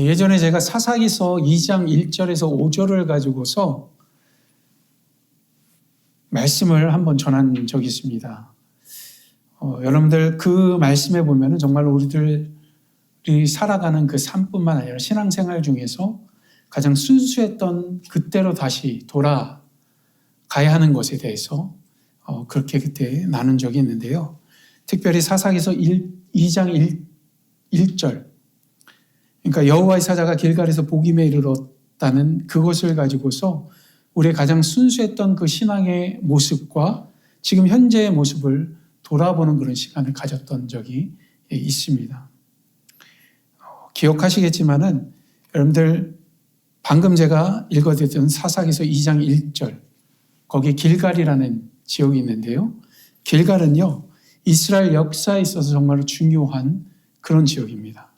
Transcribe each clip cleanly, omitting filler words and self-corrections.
예전에 제가 사사기서 2장 1절에서 5절을 가지고서 말씀을 한번 전한 적이 있습니다. 여러분들 그 말씀에 보면은 정말 우리들이 살아가는 그 삶뿐만 아니라 신앙생활 중에서 가장 순수했던 그때로 다시 돌아가야 하는 것에 대해서 그렇게 그때 나눈 적이 있는데요. 특별히 사사기서 2장 1절, 그러니까 여호와의 사자가 길갈에서 복임에 이르렀다는 그것을 가지고서 우리의 가장 순수했던 그 신앙의 모습과 지금 현재의 모습을 돌아보는 그런 시간을 가졌던 적이 있습니다. 기억하시겠지만은 여러분들 방금 제가 읽어드렸던 사사기서 2장 1절, 거기 길갈이라는 지역이 있는데요. 길갈은요, 이스라엘 역사에 있어서 정말로 중요한 그런 지역입니다.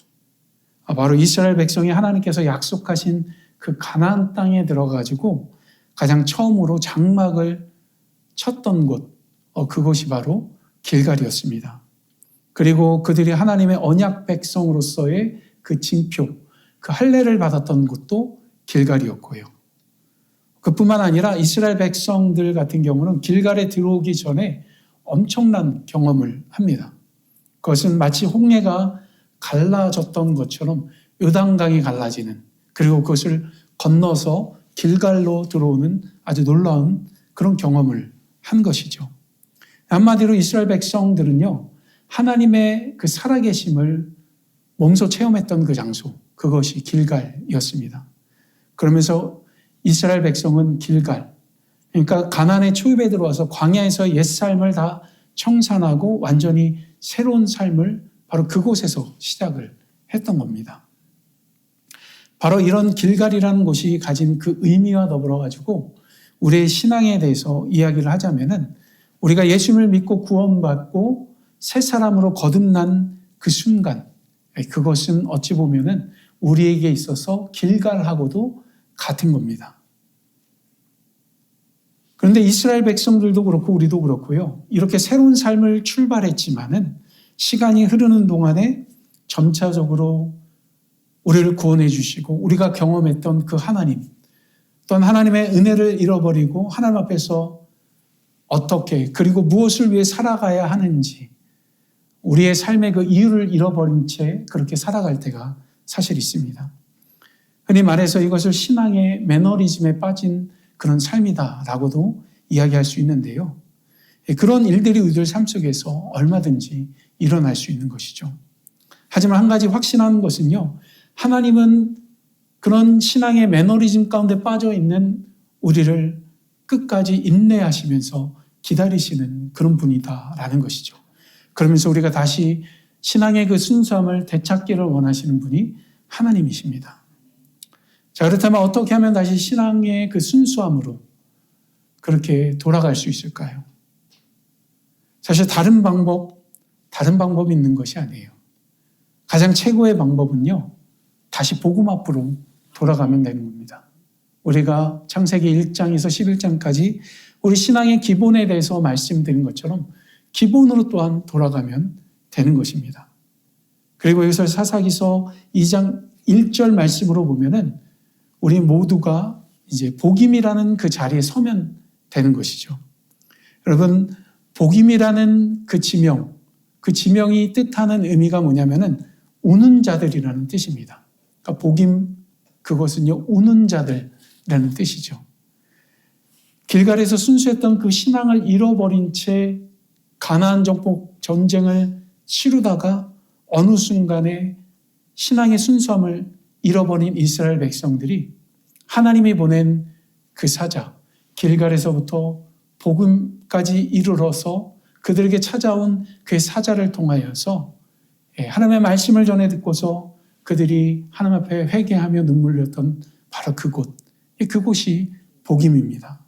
바로 이스라엘 백성이 하나님께서 약속하신 그 가나안 땅에 들어가지고 가장 처음으로 장막을 쳤던 곳, 그곳이 바로 길갈이었습니다. 그리고 그들이 하나님의 언약 백성으로서의 그 징표, 그 할례를 받았던 곳도 길갈이었고요. 그뿐만 아니라 이스라엘 백성들 같은 경우는 길갈에 들어오기 전에 엄청난 경험을 합니다. 그것은 마치 홍해가 갈라졌던 것처럼 요단강이 갈라지는, 그리고 그것을 건너서 길갈로 들어오는 아주 놀라운 그런 경험을 한 것이죠. 한마디로 이스라엘 백성들은요, 하나님의 그 살아계심을 몸소 체험했던 그 장소, 그것이 길갈이었습니다. 그러면서 이스라엘 백성은 길갈, 그러니까 가나안의 초입에 들어와서 광야에서 옛삶을 다 청산하고 완전히 새로운 삶을 바로 그곳에서 시작을 했던 겁니다. 바로 이런 길갈이라는 곳이 가진 그 의미와 더불어 가지고 우리의 신앙에 대해서 이야기를 하자면은, 우리가 예수님을 믿고 구원받고 새 사람으로 거듭난 그 순간, 그것은 어찌 보면은 우리에게 있어서 길갈하고도 같은 겁니다. 그런데 이스라엘 백성들도 그렇고 우리도 그렇고요, 이렇게 새로운 삶을 출발했지만은 시간이 흐르는 동안에 점차적으로 우리를 구원해 주시고 우리가 경험했던 그 하나님, 또한 하나님의 은혜를 잃어버리고 하나님 앞에서 어떻게, 그리고 무엇을 위해 살아가야 하는지, 우리의 삶의 그 이유를 잃어버린 채 그렇게 살아갈 때가 사실 있습니다. 흔히 말해서 이것을 신앙의 매너리즘에 빠진 그런 삶이다라고도 이야기할 수 있는데요. 그런 일들이 우리들 삶 속에서 얼마든지 일어날 수 있는 것이죠. 하지만 한 가지 확신하는 것은요, 하나님은 그런 신앙의 매너리즘 가운데 빠져 있는 우리를 끝까지 인내하시면서 기다리시는 그런 분이다라는 것이죠. 그러면서 우리가 다시 신앙의 그 순수함을 되찾기를 원하시는 분이 하나님이십니다. 자, 그렇다면 어떻게 하면 다시 신앙의 그 순수함으로 그렇게 돌아갈 수 있을까요? 사실 다른 방법이 있는 것이 아니에요. 가장 최고의 방법은요, 다시 복음 앞으로 돌아가면 되는 겁니다. 우리가 창세기 1장에서 11장까지 우리 신앙의 기본에 대해서 말씀드린 것처럼 기본으로 또한 돌아가면 되는 것입니다. 그리고 여기서 사사기서 2장 1절 말씀으로 보면은 우리 모두가 이제 복임이라는 그 자리에 서면 되는 것이죠. 여러분, 복임이라는 그 지명이 뜻하는 의미가 뭐냐면은 우는 자들이라는 뜻입니다. 그러니까 복임, 그것은요, 우는 자들이라는 뜻이죠. 길갈에서 순수했던 그 신앙을 잃어버린 채 가나안 정복 전쟁을 치르다가 어느 순간에 신앙의 순수함을 잃어버린 이스라엘 백성들이 하나님이 보낸 그 사자, 길갈에서부터 복음까지 이르러서 그들에게 찾아온 그 사자를 통하여서 하나님의 말씀을 전해 듣고서 그들이 하나님 앞에 회개하며 눈물 흘렸던 바로 그곳이 복임입니다.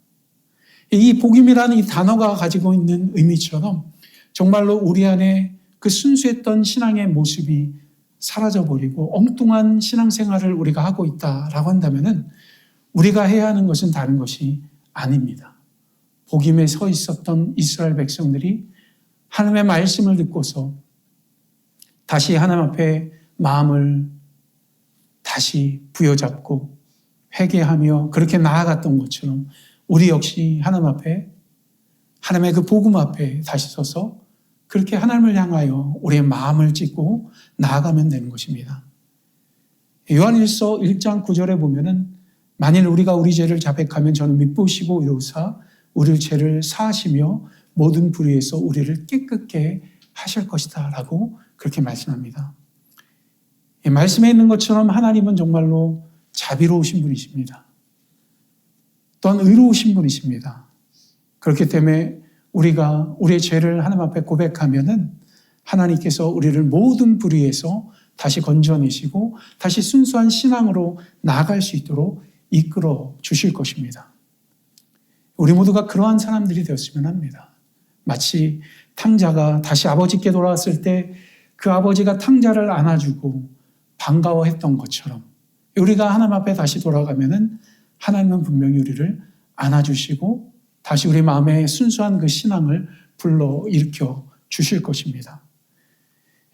이 복임이라는 이 단어가 가지고 있는 의미처럼 정말로 우리 안에 그 순수했던 신앙의 모습이 사라져버리고 엉뚱한 신앙생활을 우리가 하고 있다라고 한다면은 우리가 해야 하는 것은 다른 것이 아닙니다. 복임에 서 있었던 이스라엘 백성들이 하나님의 말씀을 듣고서 다시 하나님 앞에 마음을 다시 부여잡고 회개하며 그렇게 나아갔던 것처럼 우리 역시 하나님 앞에, 하나님의 그 복음 앞에 다시 서서 그렇게 하나님을 향하여 우리의 마음을 찢고 나아가면 되는 것입니다. 요한일서 1장 9절에 보면은 만일 우리가 우리 죄를 자백하면 저는 미쁘시고 이로사 우리 죄를 사하시며 모든 불의에서 우리를 깨끗게 하실 것이다 라고 그렇게 말씀합니다. 말씀에 있는 것처럼 하나님은 정말로 자비로우신 분이십니다. 또한 의로우신 분이십니다. 그렇기 때문에 우리가 우리의 죄를 하나님 앞에 고백하면은 하나님께서 우리를 모든 불의에서 다시 건져내시고 다시 순수한 신앙으로 나아갈 수 있도록 이끌어 주실 것입니다. 우리 모두가 그러한 사람들이 되었으면 합니다. 마치 탕자가 다시 아버지께 돌아왔을 때 그 아버지가 탕자를 안아주고 반가워했던 것처럼 우리가 하나님 앞에 다시 돌아가면은 하나님은 분명히 우리를 안아주시고 다시 우리 마음에 순수한 그 신앙을 불러일으켜 주실 것입니다.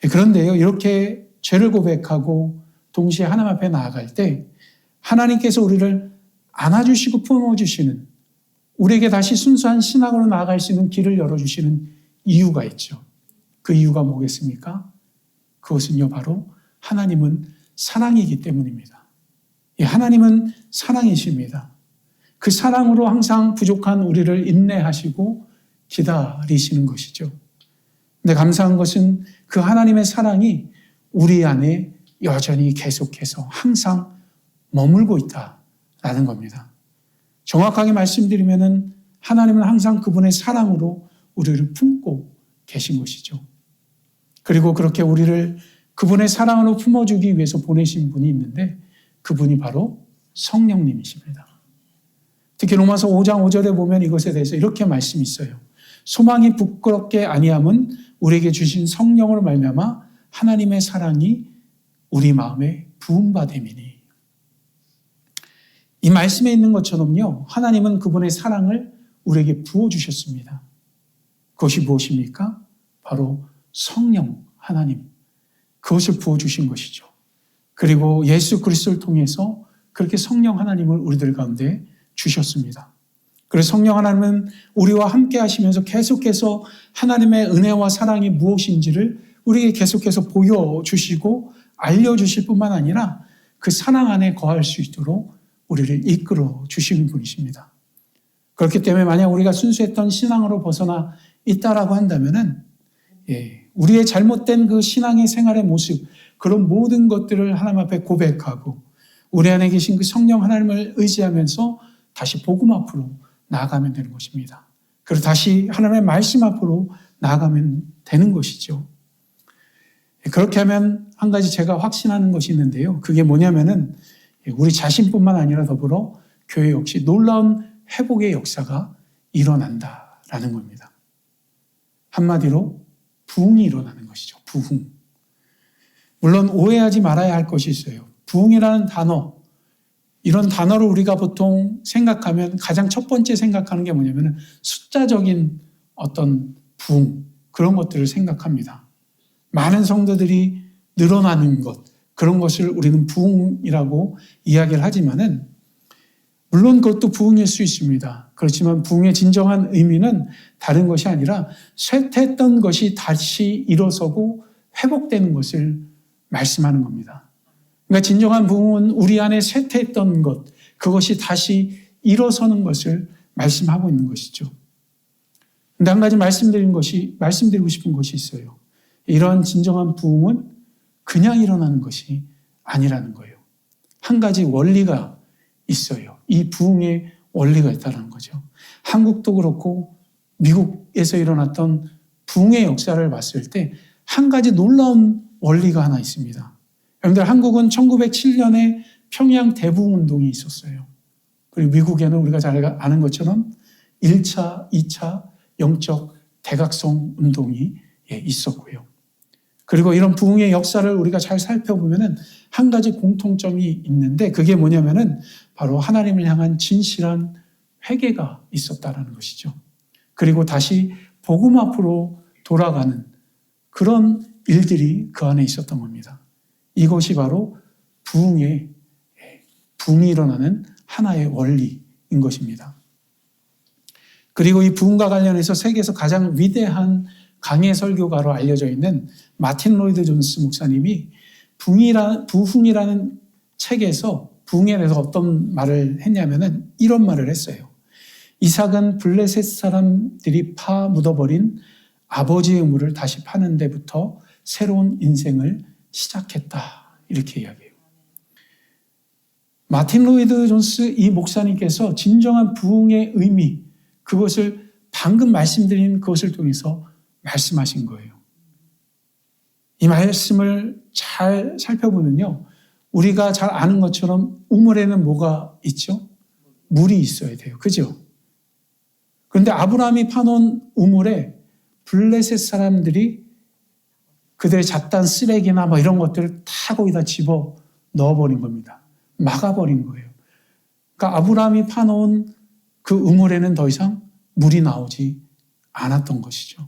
그런데요, 이렇게 죄를 고백하고 동시에 하나님 앞에 나아갈 때 하나님께서 우리를 안아주시고 품어주시는, 우리에게 다시 순수한 신앙으로 나아갈 수 있는 길을 열어주시는 이유가 있죠. 그 이유가 뭐겠습니까? 그것은요, 바로 하나님은 사랑이기 때문입니다. 하나님은 사랑이십니다. 그 사랑으로 항상 부족한 우리를 인내하시고 기다리시는 것이죠. 근데 감사한 것은 그 하나님의 사랑이 우리 안에 여전히 계속해서 항상 머물고 있다라는 겁니다. 정확하게 말씀드리면은 하나님은 항상 그분의 사랑으로 우리를 품고 계신 것이죠. 그리고 그렇게 우리를 그분의 사랑으로 품어주기 위해서 보내신 분이 있는데 그분이 바로 성령님이십니다. 특히 로마서 5장 5절에 보면 이것에 대해서 이렇게 말씀이 있어요. 소망이 부끄럽게 아니함은 우리에게 주신 성령으로 말미암아 하나님의 사랑이 우리 마음에 부음받음이니. 이 말씀에 있는 것처럼요, 하나님은 그분의 사랑을 우리에게 부어주셨습니다. 그것이 무엇입니까? 바로 성령 하나님, 그것을 부어주신 것이죠. 그리고 예수 그리스도를 통해서 그렇게 성령 하나님을 우리들 가운데 주셨습니다. 그래서 성령 하나님은 우리와 함께 하시면서 계속해서 하나님의 은혜와 사랑이 무엇인지를 우리에게 계속해서 보여주시고 알려주실 뿐만 아니라 그 사랑 안에 거할 수 있도록 우리를 이끌어 주시는 분이십니다. 그렇기 때문에 만약 우리가 순수했던 신앙으로 벗어나 있다라고 한다면은 우리의 잘못된 그 신앙의 생활의 모습, 그런 모든 것들을 하나님 앞에 고백하고 우리 안에 계신 그 성령 하나님을 의지하면서 다시 복음 앞으로 나아가면 되는 것입니다. 그리고 다시 하나님의 말씀 앞으로 나아가면 되는 것이죠. 그렇게 하면 한 가지 제가 확신하는 것이 있는데요. 그게 뭐냐면은 우리 자신뿐만 아니라 더불어 교회 역시 놀라운 회복의 역사가 일어난다라는 겁니다. 한마디로 부흥이 일어나는 것이죠. 부흥. 물론 오해하지 말아야 할 것이 있어요. 부흥이라는 단어, 이런 단어를 우리가 보통 생각하면 가장 첫 번째 생각하는 게 뭐냐면 숫자적인 어떤 부흥, 그런 것들을 생각합니다. 많은 성도들이 늘어나는 것, 그런 것을 우리는 부흥이라고 이야기를 하지만은 물론 그것도 부흥일 수 있습니다. 그렇지만 부흥의 진정한 의미는 다른 것이 아니라 쇠퇴했던 것이 다시 일어서고 회복되는 것을 말씀하는 겁니다. 그러니까 진정한 부흥은 우리 안에 쇠퇴했던 것, 그것이 다시 일어서는 것을 말씀하고 있는 것이죠. 그런데 한 가지 말씀드리고 싶은 것이 있어요. 이러한 진정한 부흥은 그냥 일어나는 것이 아니라는 거예요. 한 가지 원리가 있어요. 이 부흥의 원리가 있다는 거죠. 한국도 그렇고 미국에서 일어났던 부흥의 역사를 봤을 때 한 가지 놀라운 원리가 하나 있습니다. 여러분들, 한국은 1907년에 평양 대부흥운동이 있었어요. 그리고 미국에는 우리가 잘 아는 것처럼 1차, 2차 영적 대각성 운동이 있었고요. 그리고 이런 부흥의 역사를 우리가 잘 살펴보면 한 가지 공통점이 있는데 그게 뭐냐면은 바로 하나님을 향한 진실한 회개가 있었다는 것이죠. 그리고 다시 복음 앞으로 돌아가는 그런 일들이 그 안에 있었던 겁니다. 이것이 바로 부흥의 부흥이 일어나는 하나의 원리인 것입니다. 그리고 이 부흥과 관련해서 세계에서 가장 위대한 강해 설교가로 알려져 있는 마틴 로이드 존스 목사님이 부흥이라는 책에서 부흥에 대해서 어떤 말을 했냐면은 이런 말을 했어요. 이삭은 블레셋 사람들이 파 묻어버린 아버지의 우물을 다시 파는 데부터 새로운 인생을 시작했다. 이렇게 이야기해요. 마틴 로이드 존스 이 목사님께서 진정한 부흥의 의미, 그것을 방금 말씀드린 그것을 통해서 말씀하신 거예요. 이 말씀을 잘 살펴보면요, 우리가 잘 아는 것처럼 우물에는 뭐가 있죠? 물이 있어야 돼요. 그죠? 그런데 아브라함이 파놓은 우물에 블레셋 사람들이 그들의 잡다한 쓰레기나 뭐 이런 것들을 다 거기다 집어 넣어버린 겁니다. 막아버린 거예요. 그러니까 아브라함이 파놓은 그 우물에는 더 이상 물이 나오지 않았던 것이죠.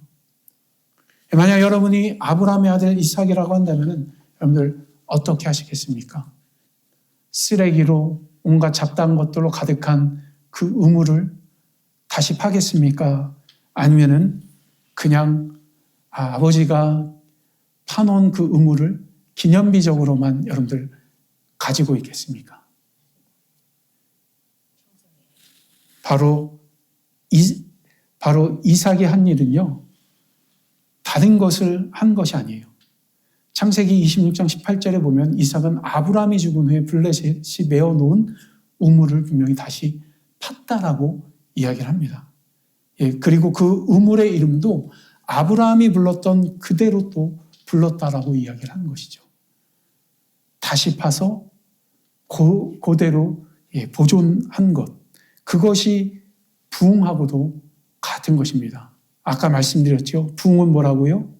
만약 여러분이 아브라함의 아들 이삭이라고 한다면 여러분들 어떻게 하시겠습니까? 쓰레기로 온갖 잡다한 것들로 가득한 그 우물을 다시 파겠습니까? 아니면은 그냥 아버지가 파놓은 그 우물을 기념비적으로만 여러분들 가지고 있겠습니까? 바로 이삭이 한 일은요, 다른 것을 한 것이 아니에요. 창세기 26장 18절에 보면 이삭은 아브라함이 죽은 후에 블레셋이 메어놓은 우물을 분명히 다시 팠다라고 이야기를 합니다. 예, 그리고 그 우물의 이름도 아브라함이 불렀던 그대로 또 불렀다라고 이야기를 하는 것이죠. 다시 파서 그대로 보존한 것, 그것이 부흥하고도 같은 것입니다. 아까 말씀드렸죠. 부흥은 뭐라고요?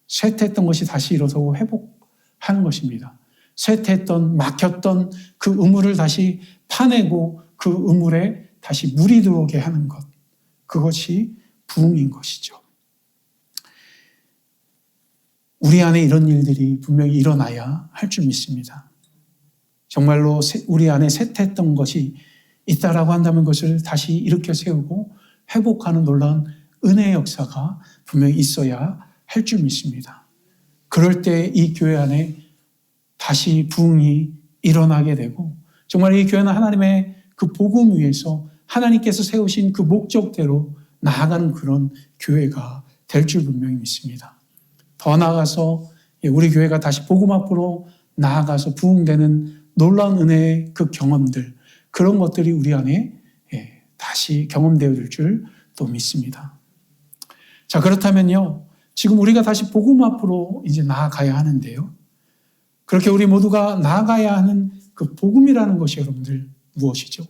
쇠퇴했던 것이 다시 일어서고 회복하는 것입니다. 쇠퇴했던, 막혔던 그 우물을 다시 파내고 그 우물에 다시 물이 들어오게 하는 것, 그것이 부흥인 것이죠. 우리 안에 이런 일들이 분명히 일어나야 할 줄 믿습니다. 정말로 우리 안에 쇠퇴했던 것이 있다라고 한다면 그것을 다시 일으켜 세우고 회복하는 놀라운 은혜의 역사가 분명히 있어야 할 줄 믿습니다. 그럴 때 이 교회 안에 다시 부흥이 일어나게 되고, 정말 이 교회는 하나님의 그 복음 위에서 하나님께서 세우신 그 목적대로 나아가는 그런 교회가 될 줄 분명히 믿습니다. 더 나아가서 우리 교회가 다시 복음 앞으로 나아가서 부흥되는 놀라운 은혜의 그 경험들, 그런 것들이 우리 안에 다시 경험되어질 줄 또 믿습니다. 자, 그렇다면요, 지금 우리가 다시 복음 앞으로 이제 나아가야 하는데요, 그렇게 우리 모두가 나아가야 하는 그 복음이라는 것이 여러분들 무엇이죠?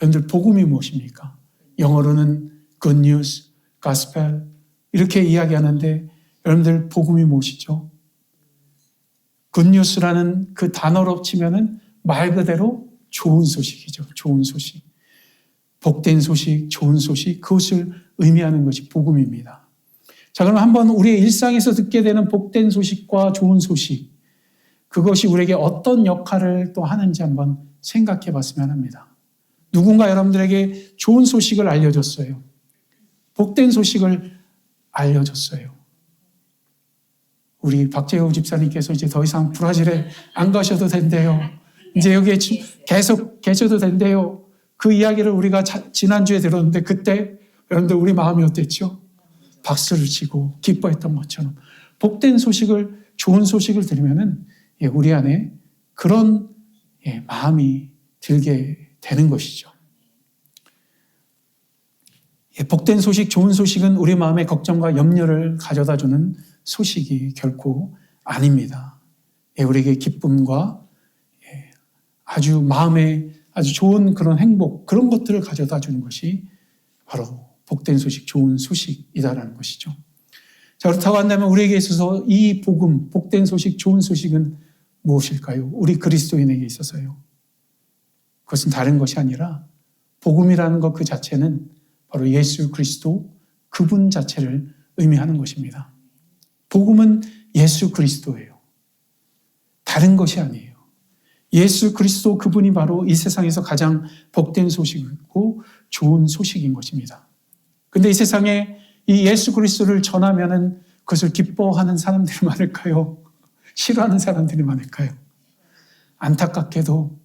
여러분들 복음이 무엇입니까? 영어로는 good news, gospel 이렇게 이야기하는데 여러분들 복음이 무엇이죠? good news라는 그 단어로 치면은 말 그대로 좋은 소식이죠. 좋은 소식. 복된 소식, 좋은 소식, 그것을 의미하는 것이 복음입니다. 자, 그럼 한번 우리의 일상에서 듣게 되는 복된 소식과 좋은 소식, 그것이 우리에게 어떤 역할을 또 하는지 한번 생각해 봤으면 합니다. 누군가 여러분들에게 좋은 소식을 알려줬어요. 복된 소식을 알려줬어요. 우리 박재호 집사님께서 이제 더 이상 브라질에 안 가셔도 된대요. 이제 여기에 계속 계셔도 된대요. 그 이야기를 우리가 지난주에 들었는데 그때 여러분들 우리 마음이 어땠죠? 박수를 치고 기뻐했던 것처럼 복된 소식을, 좋은 소식을 들으면은 우리 안에 그런 마음이 들게 되는 것이죠. 복된 소식, 좋은 소식은 우리 마음의 걱정과 염려를 가져다주는 소식이 결코 아닙니다. 우리에게 기쁨과 아주 마음에 아주 좋은 그런 행복, 그런 것들을 가져다 주는 것이 바로 복된 소식, 좋은 소식이다라는 것이죠. 자, 그렇다고 한다면 우리에게 있어서 이 복음, 복된 소식, 좋은 소식은 무엇일까요? 우리 그리스도인에게 있어서요. 그것은 다른 것이 아니라 복음이라는 것 그 자체는 바로 예수 그리스도 그분 자체를 의미하는 것입니다. 복음은 예수 그리스도예요. 다른 것이 아니에요. 예수 그리스도 그분이 바로 이 세상에서 가장 복된 소식이고 좋은 소식인 것입니다. 근데 이 세상에 이 예수 그리스도를 전하면은 그것을 기뻐하는 사람들이 많을까요? 싫어하는 사람들이 많을까요? 안타깝게도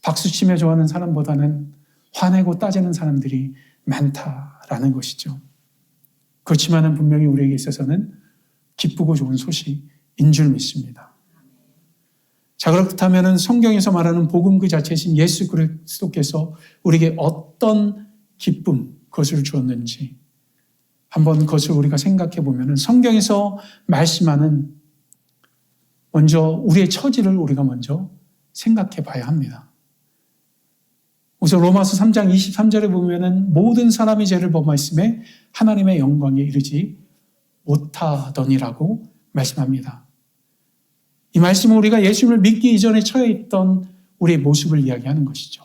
박수치며 좋아하는 사람보다는 화내고 따지는 사람들이 많다라는 것이죠. 그렇지만은 분명히 우리에게 있어서는 기쁘고 좋은 소식인 줄 믿습니다. 자, 그렇다면 성경에서 말하는 복음 그 자체이신 예수 그리스도께서 우리에게 어떤 기쁨, 그것을 주었는지 한번 그것을 우리가 생각해 보면 성경에서 말씀하는 먼저 우리의 처지를 우리가 먼저 생각해 봐야 합니다. 우선 로마서 3장 23절에 보면 모든 사람이 죄를 범하였음에 하나님의 영광에 이르지 못하더니라고 말씀합니다. 이 말씀은 우리가 예수님을 믿기 이전에 처해 있던 우리의 모습을 이야기하는 것이죠.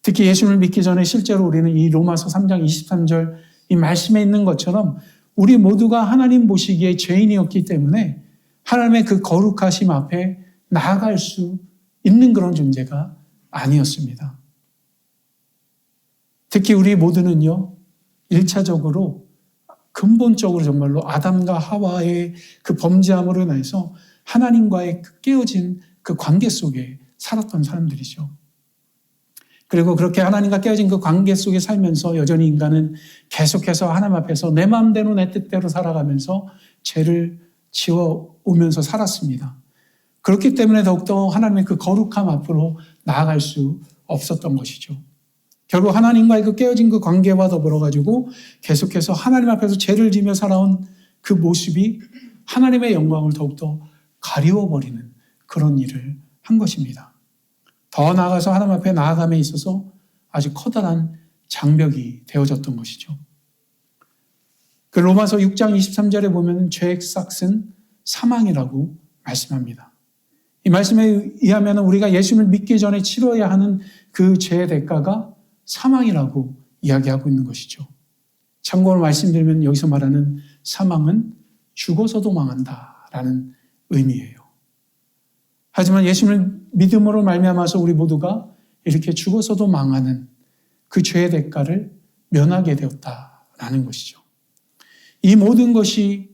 특히 예수님을 믿기 전에 실제로 우리는 이 로마서 3장 23절 이 말씀에 있는 것처럼 우리 모두가 하나님 보시기에 죄인이었기 때문에 하나님의 그 거룩하심 앞에 나아갈 수 있는 그런 존재가 아니었습니다. 특히 우리 모두는요, 1차적으로 근본적으로 정말로 아담과 하와의 그 범죄함으로 인해서 하나님과의 그 깨어진 그 관계 속에 살았던 사람들이죠. 그리고 그렇게 하나님과 깨어진 그 관계 속에 살면서 여전히 인간은 계속해서 하나님 앞에서 내 마음대로 내 뜻대로 살아가면서 죄를 지어오면서 살았습니다. 그렇기 때문에 더욱더 하나님의 그 거룩함 앞으로 나아갈 수 없었던 것이죠. 결국 하나님과의 그 깨어진 그 관계와 더불어가지고 계속해서 하나님 앞에서 죄를 지며 살아온 그 모습이 하나님의 영광을 더욱더 가리워버리는 그런 일을 한 것입니다. 더 나아가서 하나님 앞에 나아감에 있어서 아주 커다란 장벽이 되어졌던 것이죠. 그 로마서 6장 23절에 보면 죄의 삭은 사망이라고 말씀합니다. 이 말씀에 의하면 우리가 예수님을 믿기 전에 치러야 하는 그 죄의 대가가 사망이라고 이야기하고 있는 것이죠. 참고로 말씀드리면 여기서 말하는 사망은 죽어서도 망한다라는 의미예요. 하지만 예수님을 믿음으로 말미암아서 우리 모두가 이렇게 죽어서도 망하는 그 죄의 대가를 면하게 되었다라는 것이죠. 이 모든 것이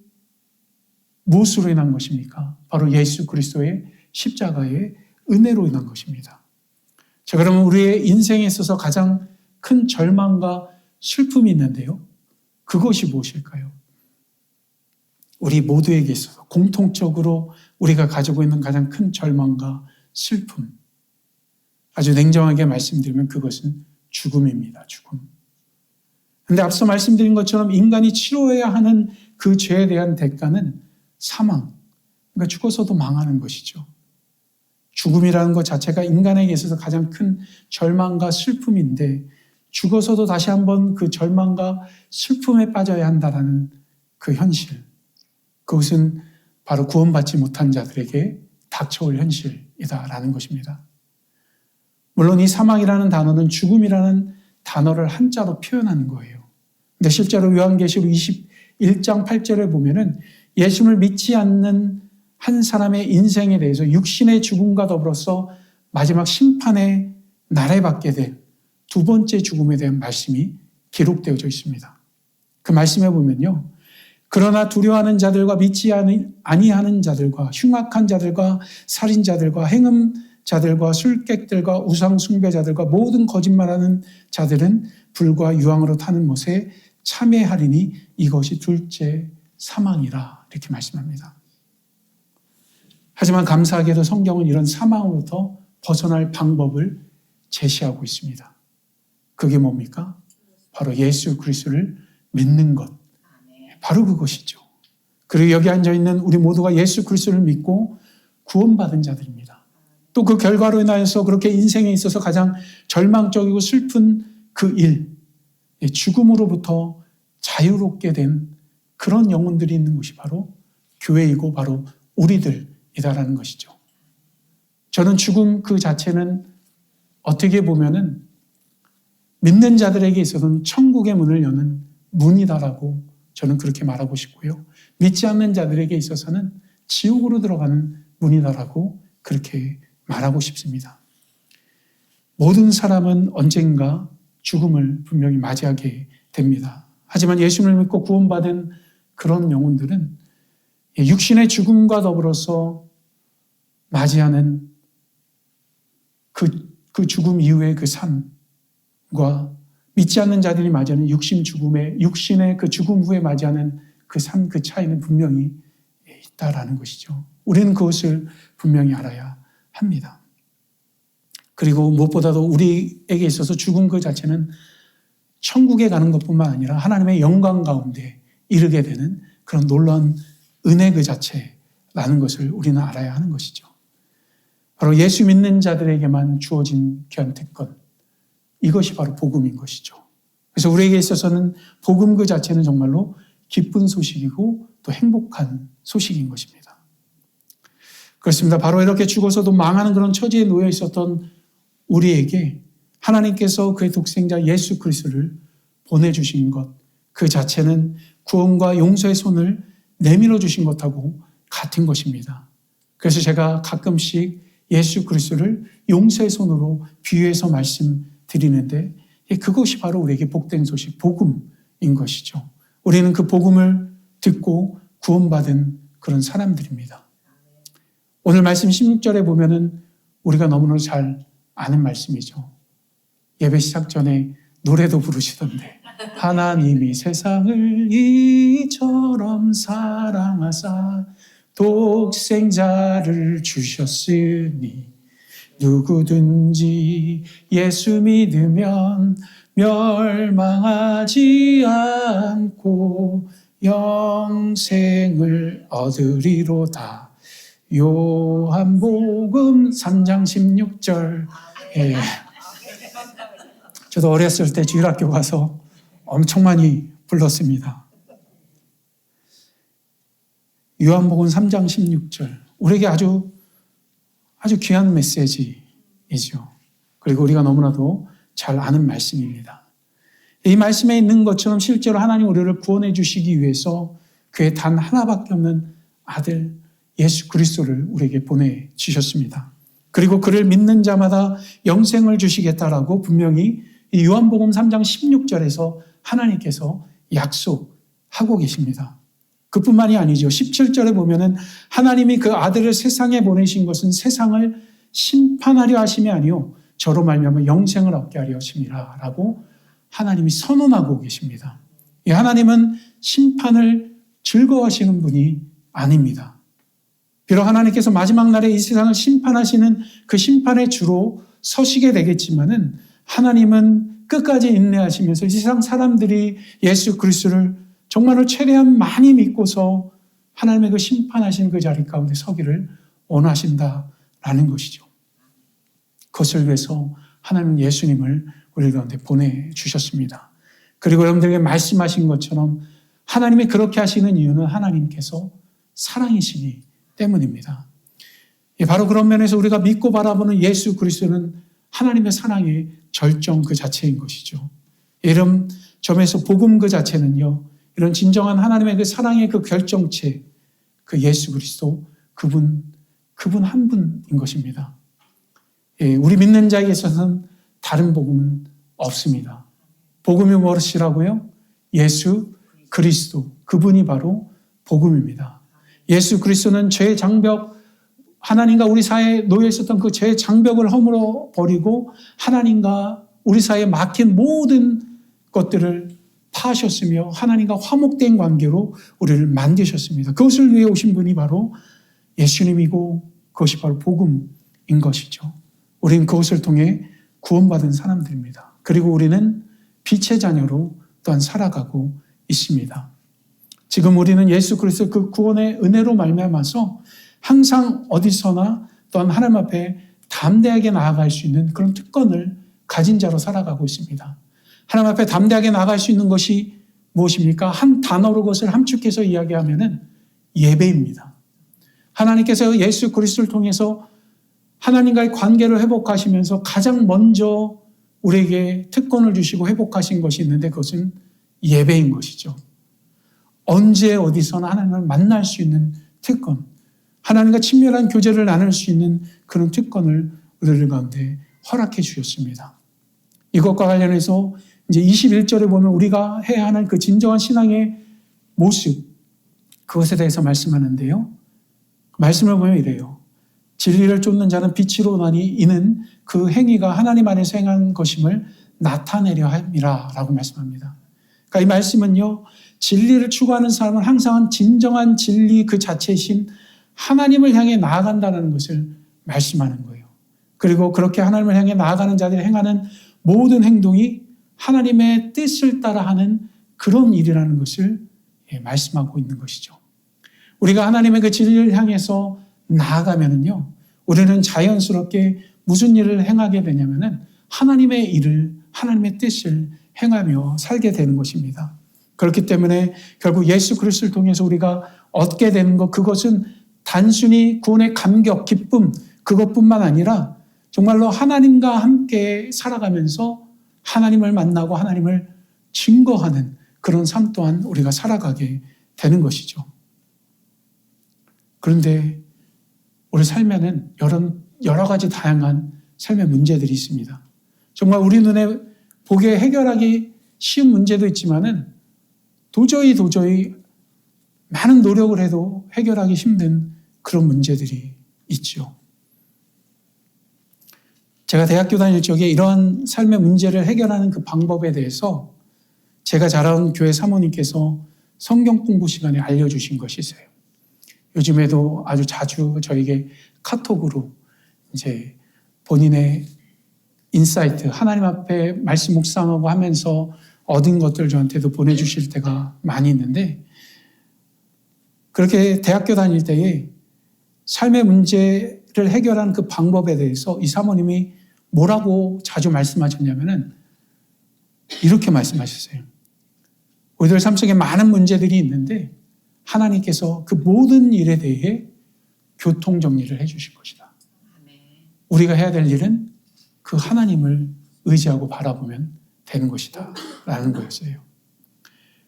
무엇으로 인한 것입니까? 바로 예수 그리스도의 십자가의 은혜로 인한 것입니다. 자, 그러면 우리의 인생에 있어서 가장 큰 절망과 슬픔이 있는데요. 그것이 무엇일까요? 우리 모두에게 있어서 공통적으로 우리가 가지고 있는 가장 큰 절망과 슬픔. 아주 냉정하게 말씀드리면 그것은 죽음입니다. 죽음. 그런데 앞서 말씀드린 것처럼 인간이 치러야 하는 그 죄에 대한 대가는 사망. 그러니까 죽어서도 망하는 것이죠. 죽음이라는 것 자체가 인간에게 있어서 가장 큰 절망과 슬픔인데 죽어서도 다시 한번 그 절망과 슬픔에 빠져야 한다는 그 현실. 그것은 바로 구원받지 못한 자들에게 닥쳐올 현실이다라는 것입니다. 물론 이 사망이라는 단어는 죽음이라는 단어를 한자로 표현하는 거예요. 근데 실제로 요한계시록 21장 8절에 보면은 예수를 믿지 않는 한 사람의 인생에 대해서 육신의 죽음과 더불어서 마지막 심판의 날에 받게 된 두 번째 죽음에 대한 말씀이 기록되어져 있습니다. 그 말씀에 보면요. 그러나 두려워하는 자들과 믿지 아니하는 자들과 흉악한 자들과 살인자들과 행음자들과 술객들과 우상 숭배자들과 모든 거짓말하는 자들은 불과 유황으로 타는 못에 참여하리니 이것이 둘째 사망이라 이렇게 말씀합니다. 하지만 감사하게도 성경은 이런 사망으로부터 벗어날 방법을 제시하고 있습니다. 그게 뭡니까? 바로 예수 그리스도를 믿는 것. 바로 그것이죠. 그리고 여기 앉아있는 우리 모두가 예수 그리스도를 믿고 구원받은 자들입니다. 또 그 결과로 인하여서 그렇게 인생에 있어서 가장 절망적이고 슬픈 그 일, 죽음으로부터 자유롭게 된 그런 영혼들이 있는 곳이 바로 교회이고 바로 우리들이다라는 것이죠. 저는 죽음 그 자체는 어떻게 보면은 믿는 자들에게 있어서는 천국의 문을 여는 문이다라고 저는 그렇게 말하고 싶고요. 믿지 않는 자들에게 있어서는 지옥으로 들어가는 문이다라고 그렇게 말하고 싶습니다. 모든 사람은 언젠가 죽음을 분명히 맞이하게 됩니다. 하지만 예수님을 믿고 구원받은 그런 영혼들은 육신의 죽음과 더불어서 맞이하는 그 죽음 이후의 그 삶과 믿지 않는 자들이 맞이하는 육신의 그 죽음 후에 맞이하는 그 삶, 그 차이는 분명히 있다라는 것이죠. 우리는 그것을 분명히 알아야 합니다. 그리고 무엇보다도 우리에게 있어서 죽음 그 자체는 천국에 가는 것뿐만 아니라 하나님의 영광 가운데 이르게 되는 그런 놀라운 은혜 그 자체라는 것을 우리는 알아야 하는 것이죠. 바로 예수 믿는 자들에게만 주어진 귀한 특권, 이것이 바로 복음인 것이죠. 그래서 우리에게 있어서는 복음 그 자체는 정말로 기쁜 소식이고 또 행복한 소식인 것입니다. 그렇습니다. 바로 이렇게 죽어서도 망하는 그런 처지에 놓여 있었던 우리에게 하나님께서 그의 독생자 예수 그리스도를 보내주신 것, 그 자체는 구원과 용서의 손을 내밀어 주신 것하고 같은 것입니다. 그래서 제가 가끔씩 예수 그리스도를 용서의 손으로 비유해서 말씀드리는데 그것이 바로 우리에게 복된 소식, 복음인 것이죠. 우리는 그 복음을 듣고 구원받은 그런 사람들입니다. 오늘 말씀 16절에 보면은 우리가 너무나 잘 아는 말씀이죠. 예배 시작 전에 노래도 부르시던데 하나님이 세상을 이처럼 사랑하사 독생자를 주셨으니 누구든지 예수 믿으면 멸망하지 않고 영생을 얻으리로다. 요한복음 3장 16절. 저도 어렸을 때 주일학교 가서 엄청 많이 불렀습니다. 요한복음 3장 16절. 우리에게 아주 귀한 메시지이죠. 그리고 우리가 너무나도 잘 아는 말씀입니다. 이 말씀에 있는 것처럼 실제로 하나님 우리를 구원해 주시기 위해서 그의 단 하나밖에 없는 아들 예수 그리스도를 우리에게 보내주셨습니다. 그리고 그를 믿는 자마다 영생을 주시겠다라고 분명히 이 요한복음 3장 16절에서 하나님께서 약속하고 계십니다. 그뿐만이 아니죠. 17절에 보면은 하나님이 그 아들을 세상에 보내신 것은 세상을 심판하려 하심이 아니요 저로 말미암아 영생을 얻게 하려 하심이라라고 하나님이 선언하고 계십니다. 이 하나님은 심판을 즐거워하시는 분이 아닙니다. 비록 하나님께서 마지막 날에 이 세상을 심판하시는 그 심판의 주로 서시게 되겠지만은 하나님은 끝까지 인내하시면서 이 세상 사람들이 예수 그리스도를 정말로 최대한 많이 믿고서 하나님의 그 심판하신 그 자리 가운데 서기를 원하신다라는 것이죠. 그것을 위해서 하나님은 예수님을 우리 가운데 보내주셨습니다. 그리고 여러분들에게 말씀하신 것처럼 하나님이 그렇게 하시는 이유는 하나님께서 사랑이시기 때문입니다. 바로 그런 면에서 우리가 믿고 바라보는 예수 그리스도는 하나님의 사랑의 절정 그 자체인 것이죠. 이런 점에서 복음 그 자체는요, 이런 진정한 하나님의 그 사랑의 그 결정체, 그 예수 그리스도, 그분 한 분인 것입니다. 우리 믿는 자에게 있어서는 다른 복음은 없습니다. 복음이 무엇이라고요? 예수 그리스도, 그분이 바로 복음입니다. 예수 그리스도는 죄의 장벽, 하나님과 우리 사이에 놓여 있었던 그 죄의 장벽을 허물어 버리고 하나님과 우리 사이에 막힌 모든 것들을 파하셨으며 하나님과 화목된 관계로 우리를 만드셨습니다. 그것을 위해 오신 분이 바로 예수님이고 그것이 바로 복음인 것이죠. 우리는 그것을 통해 구원받은 사람들입니다. 그리고 우리는 빛의 자녀로 또한 살아가고 있습니다. 지금 우리는 예수 그리스도 그 구원의 은혜로 말미암아서 항상 어디서나 또한 하나님 앞에 담대하게 나아갈 수 있는 그런 특권을 가진 자로 살아가고 있습니다. 하나님 앞에 담대하게 나아갈 수 있는 것이 무엇입니까? 한 단어로 그것을 함축해서 이야기하면은 예배입니다. 하나님께서 예수 그리스도를 통해서 하나님과의 관계를 회복하시면서 가장 먼저 우리에게 특권을 주시고 회복하신 것이 있는데 그것은 예배인 것이죠. 언제 어디서나 하나님을 만날 수 있는 특권. 하나님과 친밀한 교제를 나눌 수 있는 그런 특권을 우리들 가운데 허락해 주셨습니다. 이것과 관련해서 이제 21절에 보면 우리가 해야 하는 그 진정한 신앙의 모습, 그것에 대해서 말씀하는데요. 말씀을 보면 이래요. 진리를 쫓는 자는 빛으로 나니 이는 그 행위가 하나님 안에서 행한 것임을 나타내려 함이라 라고 말씀합니다. 그러니까 이 말씀은요, 진리를 추구하는 사람은 항상 진정한 진리 그 자체이신 하나님을 향해 나아간다는 것을 말씀하는 거예요. 그리고 그렇게 하나님을 향해 나아가는 자들이 행하는 모든 행동이 하나님의 뜻을 따라하는 그런 일이라는 것을 말씀하고 있는 것이죠. 우리가 하나님의 그 진리를 향해서 나아가면은요, 우리는 자연스럽게 무슨 일을 행하게 되냐면은 하나님의 일을, 하나님의 뜻을 행하며 살게 되는 것입니다. 그렇기 때문에 결국 예수 그리스도를 통해서 우리가 얻게 되는 것, 그것은 단순히 구원의 감격, 기쁨, 그것뿐만 아니라 정말로 하나님과 함께 살아가면서 하나님을 만나고 하나님을 증거하는 그런 삶 또한 우리가 살아가게 되는 것이죠. 그런데 우리 삶에는 여러 가지 다양한 삶의 문제들이 있습니다. 정말 우리 눈에 보기에 해결하기 쉬운 문제도 있지만은 도저히 많은 노력을 해도 해결하기 힘든 그런 문제들이 있죠. 제가 대학교 다닐 적에 이러한 삶의 문제를 해결하는 그 방법에 대해서 제가 자라온 교회 사모님께서 성경 공부 시간에 알려주신 것이 있어요. 요즘에도 아주 자주 저에게 카톡으로 이제 본인의 인사이트, 하나님 앞에 말씀 묵상하고 하면서 얻은 것들 저한테도 보내주실 때가 많이 있는데, 그렇게 대학교 다닐 때에 삶의 문제를 해결하는 그 방법에 대해서 이 사모님이 뭐라고 자주 말씀하셨냐면은 이렇게 말씀하셨어요. 우리들 삶 속에 많은 문제들이 있는데 하나님께서 그 모든 일에 대해 교통정리를 해주실 것이다. 우리가 해야 될 일은 그 하나님을 의지하고 바라보면 되는 것이다 라는 거였어요.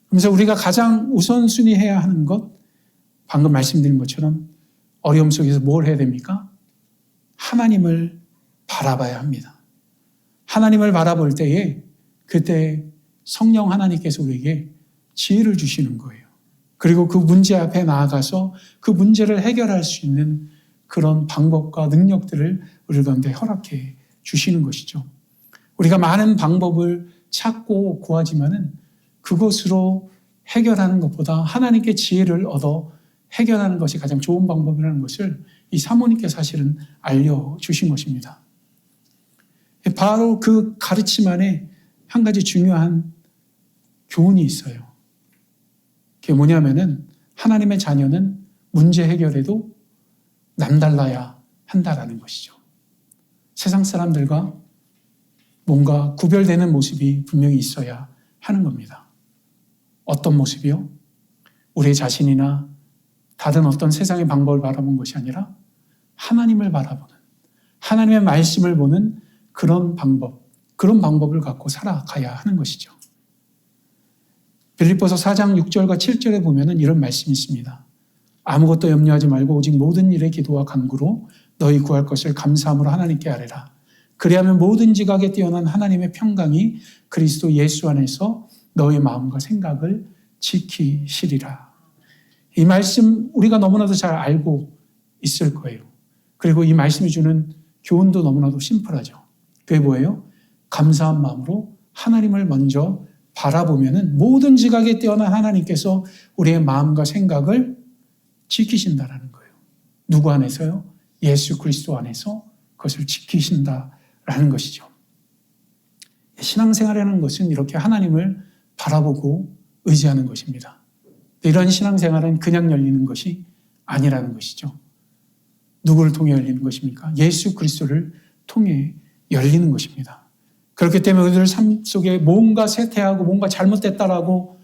그래서 우리가 가장 우선순위 해야 하는 것, 방금 말씀드린 것처럼 어려움 속에서 뭘 해야 됩니까? 하나님을 바라봐야 합니다. 하나님을 바라볼 때에 그때 성령 하나님께서 우리에게 지혜를 주시는 거예요. 그리고 그 문제 앞에 나아가서 그 문제를 해결할 수 있는 그런 방법과 능력들을 우리 가운데 허락해 주시는 것이죠. 우리가 많은 방법을 찾고 구하지만은 그것으로 해결하는 것보다 하나님께 지혜를 얻어 해결하는 것이 가장 좋은 방법이라는 것을 이 사모님께서 사실은 알려주신 것입니다. 바로 그 가르침 안에 한 가지 중요한 교훈이 있어요. 그게 뭐냐면은 하나님의 자녀는 문제 해결에도 남달라야 한다라는 것이죠. 세상 사람들과 뭔가 구별되는 모습이 분명히 있어야 하는 겁니다. 어떤 모습이요? 우리 자신이나 다른 어떤 세상의 방법을 바라본 것이 아니라 하나님을 바라보는, 하나님의 말씀을 보는 그런 방법을 갖고 살아가야 하는 것이죠. 빌립보서 4장 6절과 7절에 보면은 이런 말씀이 있습니다. 아무것도 염려하지 말고 오직 모든 일에 기도와 간구로 너희 구할 것을 감사함으로 하나님께 아뢰라. 그리하면 모든 지각에 뛰어난 하나님의 평강이 그리스도 예수 안에서 너의 마음과 생각을 지키시리라. 이 말씀 우리가 너무나도 잘 알고 있을 거예요. 그리고 이 말씀이 주는 교훈도 너무나도 심플하죠. 그게 뭐예요? 감사한 마음으로 하나님을 먼저 바라보면은 모든 지각에 뛰어난 하나님께서 우리의 마음과 생각을 지키신다라는 거예요. 누구 안에서요? 예수 그리스도 안에서 그것을 지키신다라는 것이죠. 신앙생활이라는 것은 이렇게 하나님을 바라보고 의지하는 것입니다. 이런 신앙생활은 그냥 열리는 것이 아니라는 것이죠. 누구를 통해 열리는 것입니까? 예수 그리스도를 통해 열리는 것입니다. 그렇기 때문에 우리들 삶 속에 뭔가 쇠퇴하고 뭔가 잘못됐다라고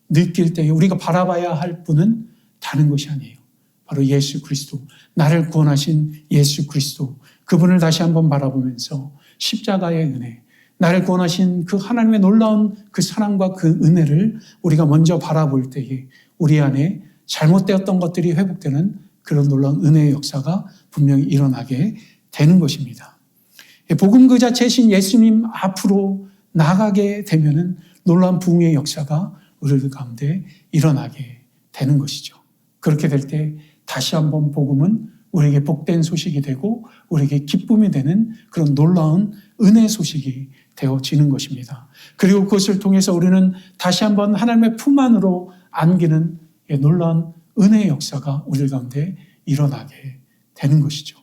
느낄 때 우리가 바라봐야 할 분은 다른 것이 아니에요. 바로 예수 그리스도, 나를 구원하신 예수 그리스도, 그분을 다시 한번 바라보면서 십자가의 은혜, 나를 구원하신 그 하나님의 놀라운 그 사랑과 그 은혜를 우리가 먼저 바라볼 때에 우리 안에 잘못되었던 것들이 회복되는 그런 놀라운 은혜의 역사가 분명히 일어나게 되는 것입니다. 복음 그 자체이신 예수님 앞으로 나가게 되면은 놀라운 부흥의 역사가 우리들 가운데 일어나게 되는 것이죠. 그렇게 될 때 다시 한번 복음은 우리에게 복된 소식이 되고 우리에게 기쁨이 되는 그런 놀라운 은혜 소식이 되어지는 것입니다. 그리고 그것을 통해서 우리는 다시 한번 하나님의 품 안으로 안기는 놀라운 은혜의 역사가 우리 가운데 일어나게 되는 것이죠.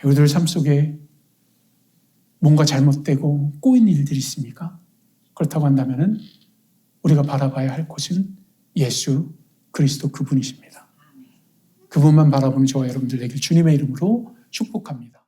우리들 삶 속에 뭔가 잘못되고 꼬인 일들이 있습니까? 그렇다고 한다면 우리가 바라봐야 할 곳은 예수 그리스도 그분이십니다. 그분만 바라보는 저와 여러분들 되길 주님의 이름으로 축복합니다.